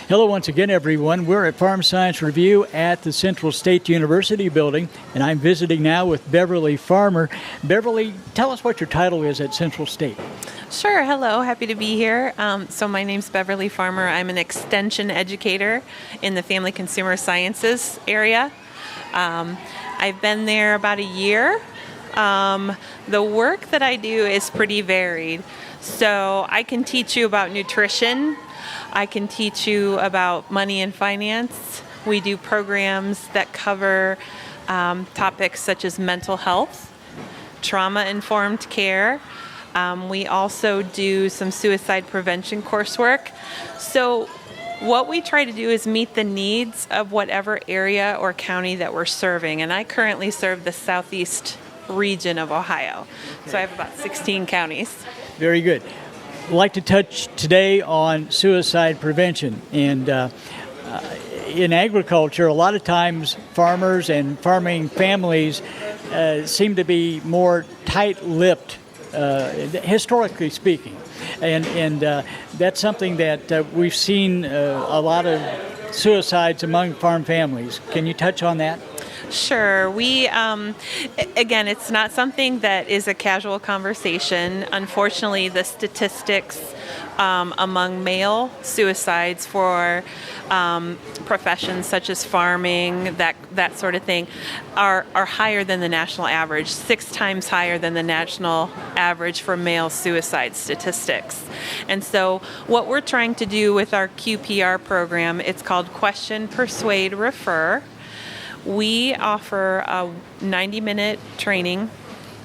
Hello once again, everyone. We're at Farm Science Review at the Central State University building, and I'm visiting now with Beverly Farmer. Beverly, tell us what your title is at Central State. Sure. Hello. Happy to be here. So my name's Beverly Farmer. I'm an extension educator in the Family Consumer Sciences area. I've been there about a year. The work that I do is pretty varied. So I can teach you about nutrition. I can teach you about money and finance. We do programs that cover topics such as mental health, trauma-informed care. We also do some suicide prevention coursework. So what we try to do is meet the needs of whatever area or county that we're serving. And I currently serve the southeast region of Ohio. So I have about 16 counties. Very good. I'd like to touch today on suicide prevention. And in agriculture, a lot of times farmers and farming families seem to be more tight-lipped, historically speaking. And that's something that we've seen a lot of suicides among farm families. Can you touch on that? Sure. We, again, it's not something that is a casual conversation. Unfortunately, the statistics among male suicides for professions such as farming, that sort of thing, are higher than the national average, 6 times higher than the national average for male suicide statistics. And so what we're trying to do with our QPR program, it's called Question, Persuade, Refer. We offer a 90-minute training,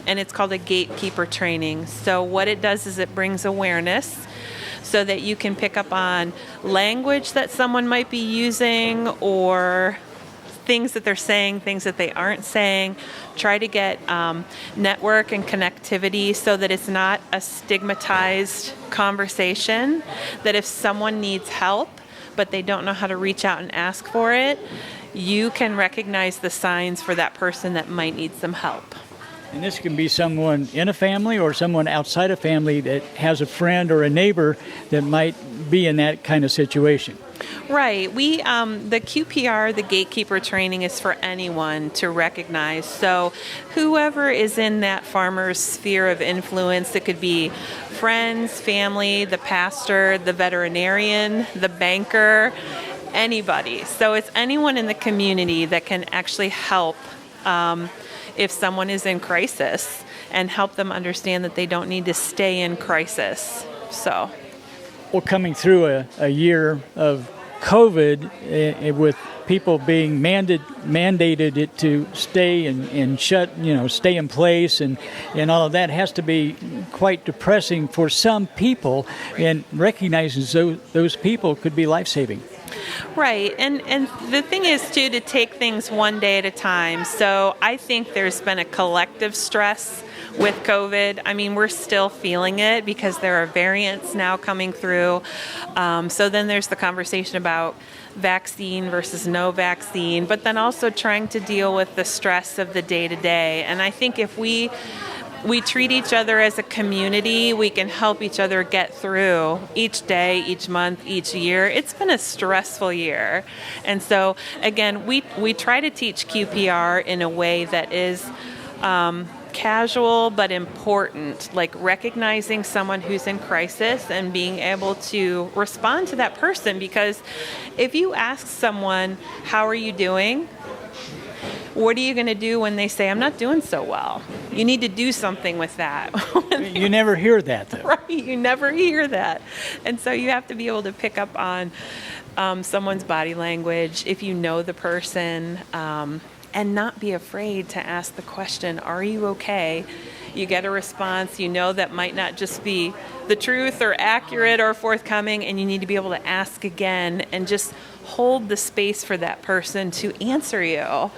and it's called a gatekeeper training. So what it does is it brings awareness so that you can pick up on language that someone might be using or things that they're saying, things that they aren't saying. Try to get network and connectivity so that it's not a stigmatized conversation, that if someone needs help but they don't know how to reach out and ask for it, you can recognize the signs for that person that might need some help. And this can be someone in a family or someone outside a family that has a friend or a neighbor that might be in that kind of situation. Right. We, the QPR, the gatekeeper training, is for anyone to recognize. So whoever is in that farmer's sphere of influence, it could be friends, family, the pastor, the veterinarian, the banker, anybody. So it's anyone in the community that can actually help if someone is in crisis and help them understand that they don't need to stay in crisis. So, well, coming through a year of COVID with people being mandated it to stay and stay in place and all of that has to be quite depressing for some people, and recognizing those people could be life-saving. Right. And the thing is, too, to take things one day at a time. So I think there's been a collective stress with COVID. I mean, we're still feeling it because there are variants now coming through. So then there's the conversation about vaccine versus no vaccine, but then also trying to deal with the stress of the day-to-day. And I think if we treat each other as a community, we can help each other get through each day, each month, each year. It's been a stressful year. And so, again, we try to teach QPR in a way that is casual but important, like recognizing someone who's in crisis and being able to respond to that person. Because if you ask someone, how are you doing? What are you going to do when they say, I'm not doing so well? You need to do something with that. You never hear that, though. Right, you never hear that. And so you have to be able to pick up on someone's body language if you know the person, and not be afraid to ask the question, are you okay? You get a response, you know that might not just be the truth or accurate or forthcoming, and you need to be able to ask again and just hold the space for that person to answer you,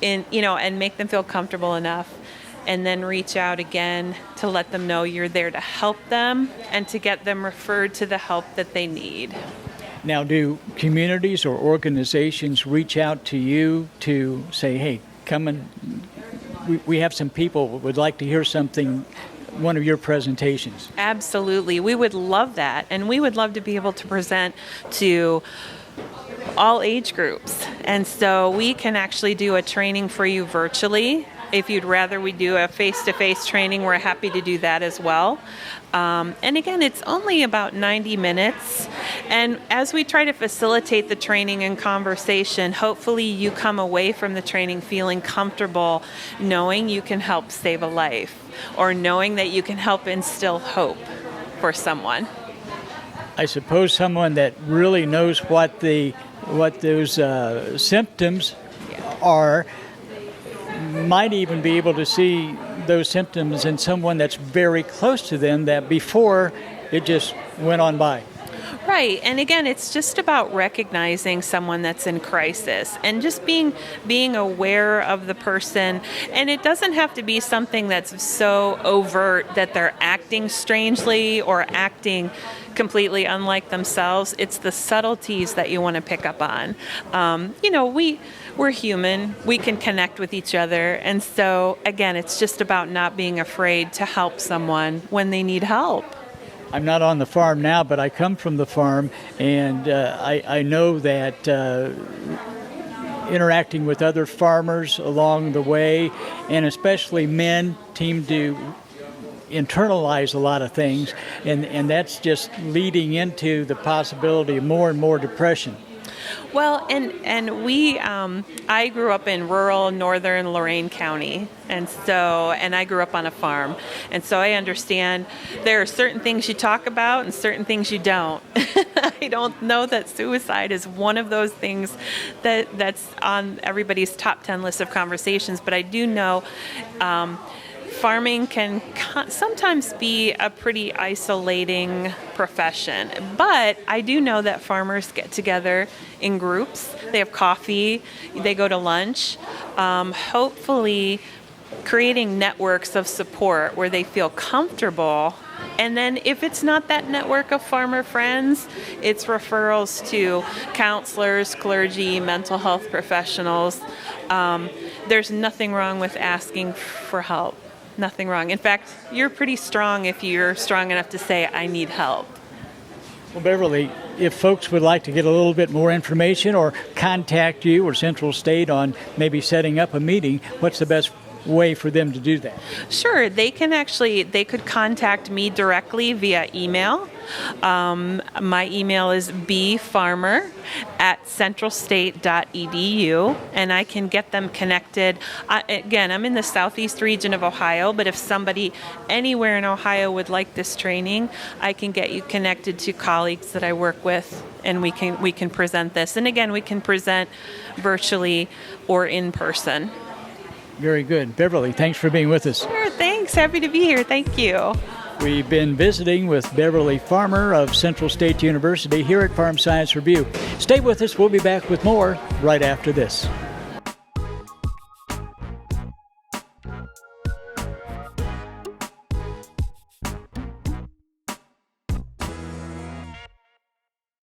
and make them feel comfortable enough, and then reach out again to let them know you're there to help them and to get them referred to the help that they need. Now, do communities or organizations reach out to you to say, hey, come and we have some people who would like to hear something, one of your presentations? Absolutely. We would love that. And we would love to be able to present to all age groups. And so we can actually do a training for you virtually. If you'd rather we do a face-to-face training, we're happy to do that as well. And again, it's only about 90 minutes. And as we try to facilitate the training and conversation, hopefully you come away from the training feeling comfortable knowing you can help save a life or knowing that you can help instill hope for someone. I suppose someone that really knows what those symptoms are might even be able to see those symptoms in someone that's very close to them that before it just went on by. Right. And again, it's just about recognizing someone that's in crisis and just being aware of the person. And it doesn't have to be something that's so overt that they're acting strangely or acting completely unlike themselves. It's the subtleties that you want to pick up on. We're human. We can connect with each other. And so, again, it's just about not being afraid to help someone when they need help. I'm not on the farm now, but I come from the farm, and I know that interacting with other farmers along the way, and especially men, seem to internalize a lot of things, and that's just leading into the possibility of more and more depression. Well, and I grew up in rural northern Lorain County, and I grew up on a farm, and so I understand there are certain things you talk about and certain things you don't. I don't know that suicide is one of those things that's on everybody's top 10 list of conversations, but I do know farming can sometimes be a pretty isolating profession. But I do know that farmers get together in groups. They have coffee. They go to lunch. Hopefully creating networks of support where they feel comfortable. And then if it's not that network of farmer friends, it's referrals to counselors, clergy, mental health professionals. There's nothing wrong with asking for help. Nothing wrong. In fact, you're pretty strong if you're strong enough to say, I need help. Well, Beverly, if folks would like to get a little bit more information or contact you or Central State on maybe setting up a meeting, what's the best way for them to do that? Sure. They could contact me directly via email. My email is bfarmer@centralstate.edu, and I can get them connected. Again, I'm in the southeast region of Ohio, but if somebody anywhere in Ohio would like this training, I can get you connected to colleagues that I work with, and we can present this. And again, we can present virtually or in person. Very good. Beverly, thanks for being with us. Sure, thanks. Happy to be here. Thank you. We've been visiting with Beverly Farmer of Central State University here at Farm Science Review. Stay with us. We'll be back with more right after this.